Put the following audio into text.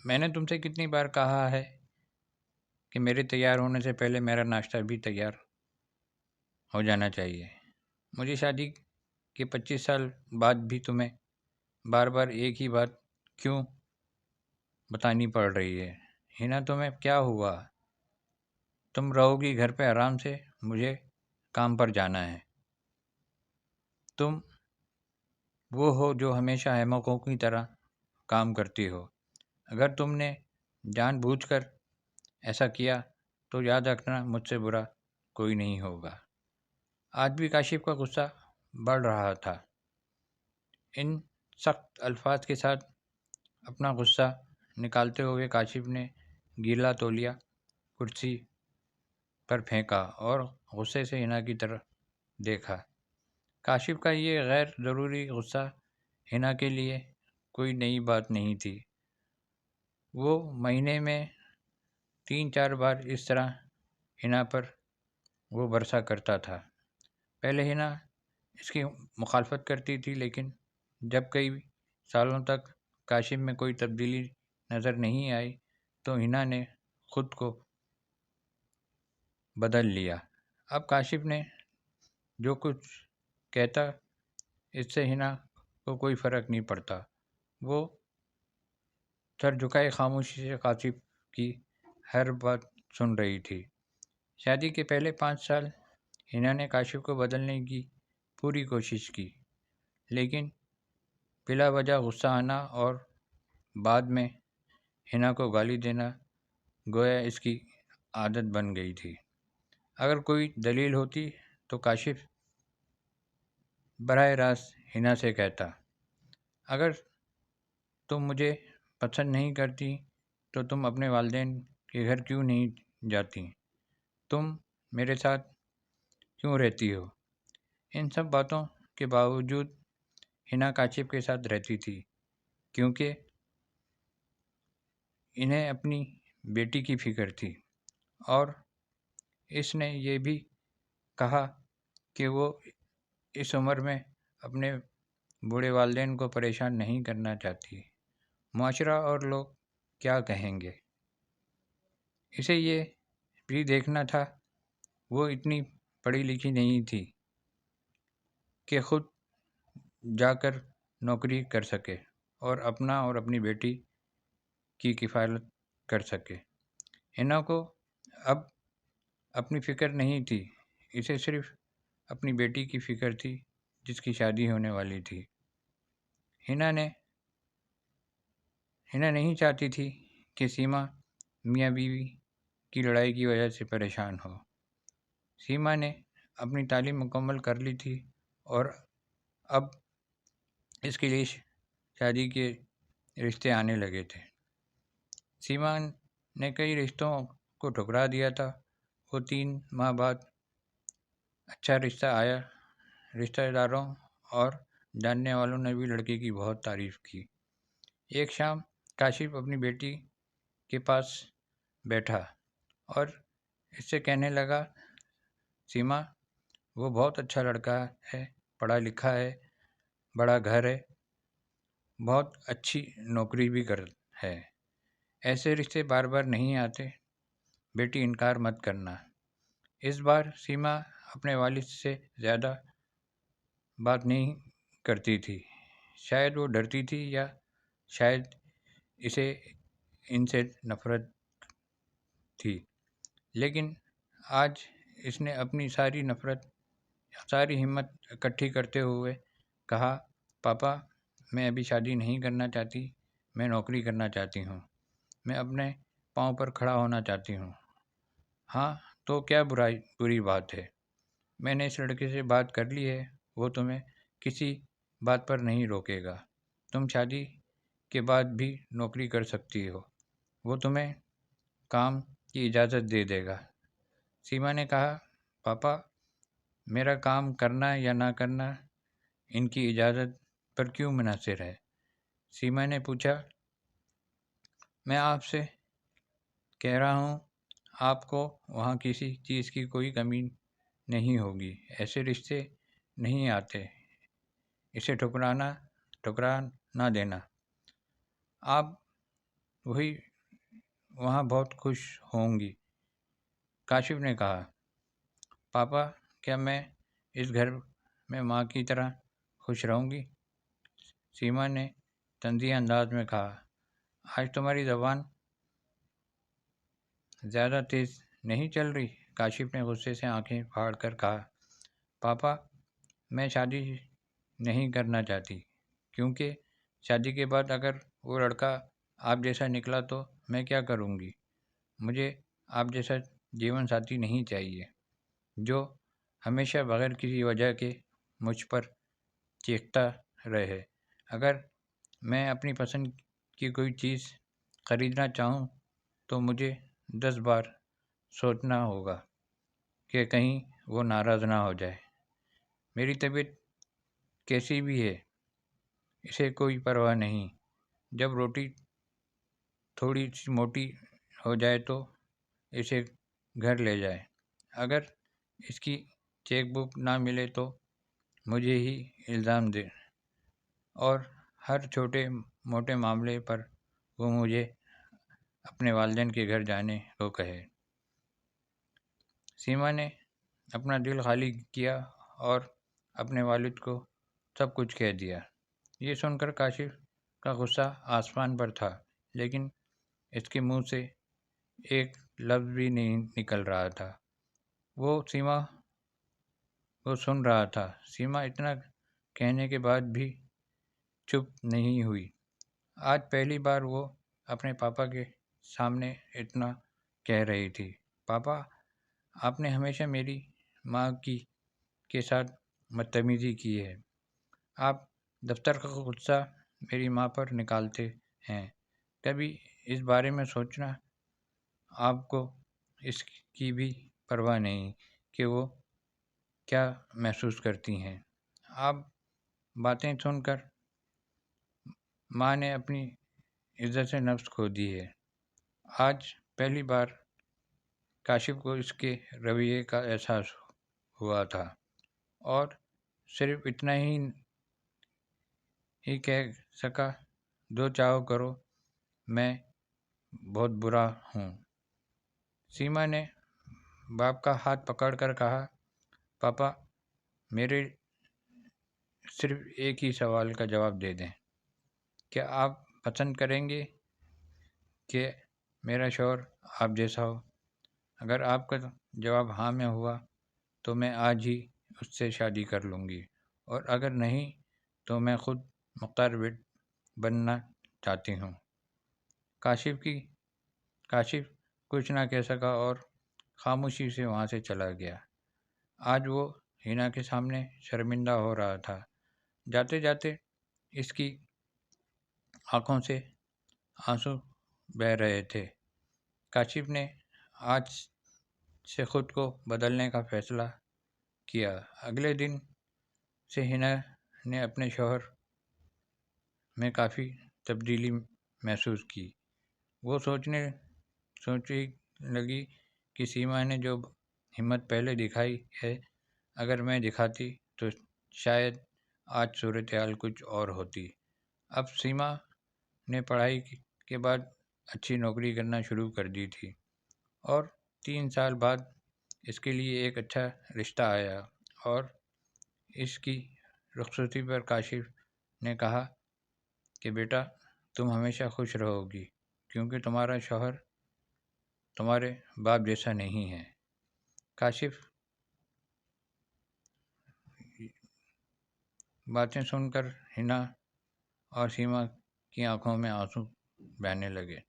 میں نے تم سے کتنی بار کہا ہے کہ میرے تیار ہونے سے پہلے میرا ناشتہ بھی تیار ہو جانا چاہیے۔ مجھے شادی کے 25 سال بعد بھی تمہیں بار بار ایک ہی بات کیوں بتانی پڑ رہی ہے؟ ہنا تمہیں کیا ہوا؟ تم رہو گی گھر پہ آرام سے، مجھے کام پر جانا ہے۔ تم وہ ہو جو ہمیشہ احمقوں کی طرح کام کرتی ہو۔ اگر تم نے جان بوجھ کر ایسا کیا تو یاد رکھنا مجھ سے برا کوئی نہیں ہوگا۔ آج بھی کاشف کا غصہ بڑھ رہا تھا۔ ان سخت الفاظ کے ساتھ اپنا غصہ نکالتے ہوئے کاشف نے گیلا تولیہ کرسی پر پھینکا اور غصے سے ہنا کی طرف دیکھا۔ کاشف کا یہ غیر ضروری غصہ ہنا کے لیے کوئی نئی بات نہیں تھی۔ وہ مہینے میں 3-4 بار اس طرح ہنا پر وہ برسا کرتا تھا۔ پہلے ہنا اس کی مخالفت کرتی تھی، لیکن جب کئی سالوں تک کاشف میں کوئی تبدیلی نظر نہیں آئی تو ہنا نے خود کو بدل لیا۔ اب کاشف نے جو کچھ کہتا اس سے ہنا کو کوئی فرق نہیں پڑتا۔ وہ سر جھکائے خاموشی سے کاشف کی ہر بات سن رہی تھی۔ شادی کے پہلے 5 سال ہنا نے کاشف کو بدلنے کی پوری کوشش کی، لیکن بلا وجہ غصہ آنا اور بعد میں ہنا کو گالی دینا گویا اس کی عادت بن گئی تھی۔ اگر کوئی دلیل ہوتی تو کاشف براہ راست ہنا سے کہتا، اگر تم مجھے پسند نہیں کرتی تو تم اپنے والدین کے گھر کیوں نہیں جاتی؟ تم میرے ساتھ کیوں رہتی ہو؟ ان سب باتوں کے باوجود ہنا کاشف کے ساتھ رہتی تھی، کیونکہ انہیں اپنی بیٹی کی فکر تھی، اور اس نے یہ بھی کہا کہ وہ اس عمر میں اپنے بوڑھے والدین کو پریشان نہیں کرنا چاہتی۔ معاشرہ اور لوگ کیا کہیں گے؟ اسے یہ بھی دیکھنا تھا وہ اتنی پڑھی لکھی نہیں تھی کہ خود جا کر نوکری کر سکے اور اپنا اور اپنی بیٹی کی کفالت کر سکے۔ ہنا کو اب اپنی فکر نہیں تھی، اسے صرف اپنی بیٹی کی فکر تھی جس کی شادی ہونے والی تھی۔ ہنا نہیں چاہتی تھی کہ سیما میاں بیوی کی لڑائی کی وجہ سے پریشان ہو۔ سیما نے اپنی تعلیم مکمل کر لی تھی اور اب اس کے لیے شادی کے رشتے آنے لگے تھے۔ سیما نے کئی رشتوں کو ٹھکرا دیا تھا۔ وہ 3 ماہ بعد اچھا رشتہ آیا۔ رشتہ داروں اور جاننے والوں نے بھی لڑکے کی بہت تعریف کی۔ ایک شام کاشف اپنی بیٹی کے پاس بیٹھا اور اس سے کہنے لگا، سیما، وہ بہت اچھا لڑکا ہے، پڑھا لکھا ہے، بڑا گھر ہے، بہت اچھی نوکری بھی ہے۔ ایسے رشتے بار بار نہیں آتے، بیٹی انکار مت کرنا۔ اس بار سیما اپنے والد سے زیادہ بات نہیں کرتی تھی۔ شاید وہ ڈرتی تھی یا شاید اسے ان سے نفرت تھی، لیکن آج اس نے اپنی ساری ہمت اکٹھی کرتے ہوئے کہا، پاپا، میں ابھی شادی نہیں کرنا چاہتی، میں نوکری کرنا چاہتی ہوں، میں اپنے پاؤں پر کھڑا ہونا چاہتی ہوں۔ ہاں تو کیا بری بات ہے؟ میں نے اس لڑکے سے بات کر لی ہے، وہ تمہیں کسی بات پر نہیں روکے گا، تم شادی کے بعد بھی نوکری کر سکتی ہو، وہ تمہیں کام کی اجازت دے دے گا۔ سیما نے کہا، پاپا، میرا کام کرنا یا نہ کرنا ان کی اجازت پر کیوں منحصر ہے؟ سیما نے پوچھا، میں آپ سے کہہ رہا ہوں آپ کو وہاں کسی چیز کی کوئی کمی نہیں ہوگی، ایسے رشتے نہیں آتے، اسے ٹھکرا نہ دینا۔ آپ وہی وہاں بہت خوش ہوں گی۔ کاشف نے کہا، پاپا کیا میں اس گھر میں ماں کی طرح خوش رہوں گی؟ سیما نے طنزیہ انداز میں کہا، آج تمہاری زبان زیادہ تیز نہیں چل رہی؟ کاشف نے غصے سے آنکھیں پھاڑ کر کہا، پاپا میں شادی نہیں کرنا چاہتی، کیونکہ شادی کے بعد اگر وہ لڑکا آپ جیسا نکلا تو میں کیا کروں گی؟ مجھے آپ جیسا جیون ساتھی نہیں چاہیے جو ہمیشہ بغیر کسی وجہ کے مجھ پر چیختا رہے۔ اگر میں اپنی پسند کی کوئی چیز خریدنا چاہوں تو مجھے 10 بار سوچنا ہوگا کہ کہیں وہ ناراض نہ ہو جائے۔ میری طبیعت کیسی بھی ہے اسے کوئی پرواہ نہیں، جب روٹی تھوڑی سی موٹی ہو جائے تو اسے گھر لے جائے، اگر اس کی چیک بک نہ ملے تو مجھے ہی الزام دے اور ہر چھوٹے موٹے معاملے پر وہ مجھے اپنے والدین کے گھر جانے کو کہے۔ سیما نے اپنا دل خالی کیا اور اپنے والد کو سب کچھ کہہ دیا۔ یہ سن کر کاشف کا غصہ آسمان پر تھا، لیکن اس کے منہ سے ایک لفظ بھی نہیں نکل رہا تھا۔ وہ سن رہا تھا۔ سیما اتنا کہنے کے بعد بھی چپ نہیں ہوئی۔ آج پہلی بار وہ اپنے پاپا کے سامنے اتنا کہہ رہی تھی، پاپا آپ نے ہمیشہ میری ماں کے ساتھ بدتمیزی کی ہے۔ آپ دفتر کا غصہ میری ماں پر نکالتے ہیں، کبھی اس بارے میں سوچنا آپ کو اس کی بھی پرواہ نہیں کہ وہ کیا محسوس کرتی ہیں۔ آپ باتیں سن کر ماں نے اپنی عزت نفس کھو دی ہے۔ آج پہلی بار کاشف کو اس کے رویے کا احساس ہوا تھا اور صرف اتنا ہی کہہ سکا، جو چاہو کرو، میں بہت برا ہوں۔ سیما نے باپ کا ہاتھ پکڑ کر کہا، پاپا میرے صرف ایک ہی سوال کا جواب دے دیں، کیا آپ پسند کریں گے کہ میرا شوہر آپ جیسا ہو؟ اگر آپ کا جواب ہاں میں ہوا تو میں آج ہی اس سے شادی کر لوں گی، اور اگر نہیں تو میں خود مختار بننا چاہتی ہوں۔ کاشف کچھ نہ کہہ سکا اور خاموشی سے وہاں سے چلا گیا۔ آج وہ ہینا کے سامنے شرمندہ ہو رہا تھا۔ جاتے جاتے اس کی آنکھوں سے آنسو بہہ رہے تھے۔ کاشف نے آج سے خود کو بدلنے کا فیصلہ کیا۔ اگلے دن سے ہینا نے اپنے شوہر میں کافی تبدیلی محسوس کی۔ وہ سوچنے لگی کہ سیما نے جو ہمت پہلے دکھائی ہے، اگر میں دکھاتی تو شاید آج صورتحال کچھ اور ہوتی۔ اب سیما نے پڑھائی کے بعد اچھی نوکری کرنا شروع کر دی تھی اور 3 سال بعد اس کے لیے ایک اچھا رشتہ آیا، اور اس کی رخصتی پر کاشف نے کہا کہ بیٹا تم ہمیشہ خوش رہو گی، کیونکہ تمہارا شوہر تمہارے باپ جیسا نہیں ہے۔ کاشف باتیں سن کر ہینا اور سیما کی آنکھوں میں آنسو بہنے لگے۔